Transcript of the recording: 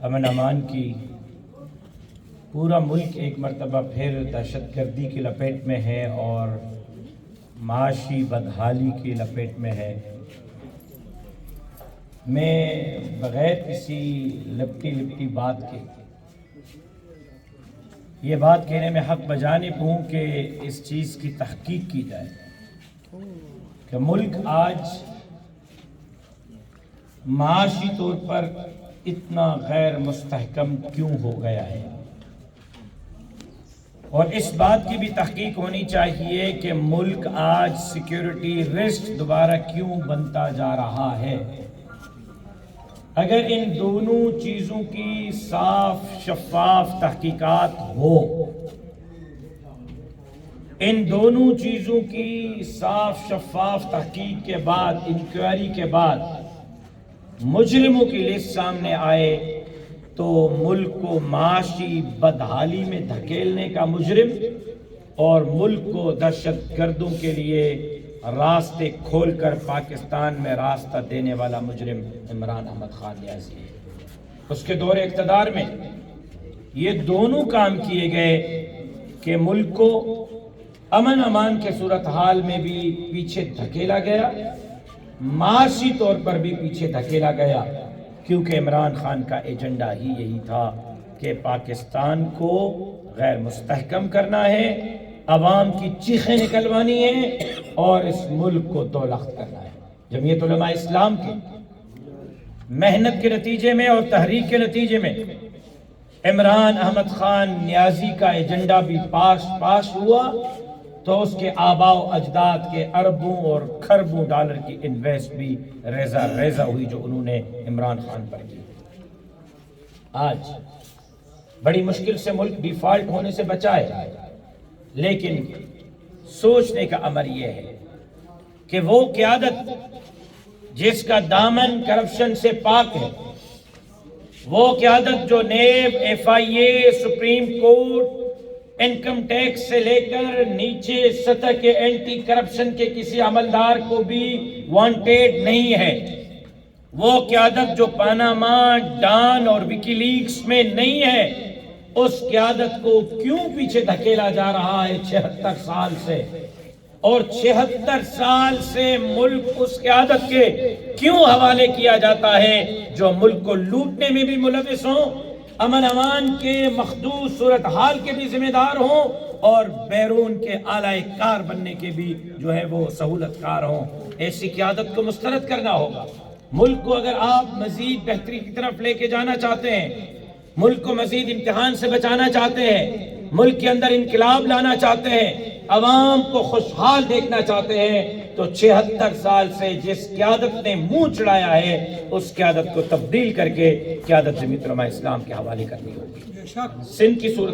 امن امان کی پورا ملک ایک مرتبہ پھر دہشت گردی کی لپیٹ میں ہے اور معاشی بدحالی کی لپیٹ میں ہے۔ میں بغیر کسی لپٹی بات کے یہ بات کہنے میں حق بجانب ہوں کہ اس چیز کی تحقیق کی جائے کہ ملک آج معاشی طور پر اتنا غیر مستحکم کیوں ہو گیا ہے، اور اس بات کی بھی تحقیق ہونی چاہیے کہ ملک آج سیکیورٹی رسک دوبارہ کیوں بنتا جا رہا ہے۔ اگر ان دونوں چیزوں کی صاف شفاف تحقیقات ہو، ان دونوں چیزوں کی صاف شفاف تحقیق کے بعد، انکوائری کے بعد مجرموں کی لسٹ سامنے آئے تو ملک کو معاشی بدحالی میں دھکیلنے کا مجرم اور ملک کو دہشت گردوں کے لیے راستے کھول کر پاکستان میں راستہ دینے والا مجرم عمران احمد خان نیازی ہے۔ اس کے دور اقتدار میں یہ دونوں کام کیے گئے کہ ملک کو امن امان کے صورتحال میں بھی پیچھے دھکیلا گیا، معاشی طور پر بھی پیچھے دھکیلا گیا، کیونکہ عمران خان کا ایجنڈا ہی یہی تھا کہ پاکستان کو غیر مستحکم کرنا ہے، عوام کی چیخیں نکلوانی ہیں اور اس ملک کو دو لخت کرنا ہے۔ جمعیت علماء اسلام کی محنت کے نتیجے میں اور تحریک کے نتیجے میں عمران احمد خان نیازی کا ایجنڈا بھی پاس ہوا تو اس کے آباء و اجداد کے اربوں اور کھربوں ڈالر کی انویسٹ بھی ریزہ ہوئی جو انہوں نے عمران خان پر کی۔ آج بڑی مشکل سے ملک ڈیفالٹ ہونے سے بچا ہے، لیکن سوچنے کا امر یہ ہے کہ وہ قیادت جس کا دامن کرپشن سے پاک ہے، وہ قیادت جو نیب، ایف آئی اے، سپریم کورٹ، انکم ٹیکس سے لے کر نیچے سطح کے اینٹی کرپشن کے کسی عملدار کو بھی وانٹیڈ نہیں ہے، وہ قیادت جو پاناما، ڈان اور وکی لیکس میں نہیں ہے، اس قیادت کو کیوں پیچھے دھکیلا جا رہا ہے 76 سال سے؟ اور 76 سال سے ملک اس قیادت کے کیوں حوالے کیا جاتا ہے جو ملک کو لوٹنے میں بھی ملوث ہوں، امن امان کے مخدوش صورتحال کے بھی ذمہ دار ہوں اور بیرون کے اعلی کار بننے کے بھی جو ہے وہ سہولت کار ہوں؟ ایسی قیادت کو مسترد کرنا ہوگا۔ ملک کو اگر آپ مزید بہتری کی طرف لے کے جانا چاہتے ہیں، ملک کو مزید امتحان سے بچانا چاہتے ہیں، ملک کے اندر انقلاب لانا چاہتے ہیں، عوام کو خوشحال دیکھنا چاہتے ہیں، تو 76 سال سے جس قیادت نے منہ چڑھایا ہے اس قیادت کو تبدیل کر کے قیادت جمعیت علماء اسلام کے حوالے کرنی ہوگی۔ سندھ کی صورت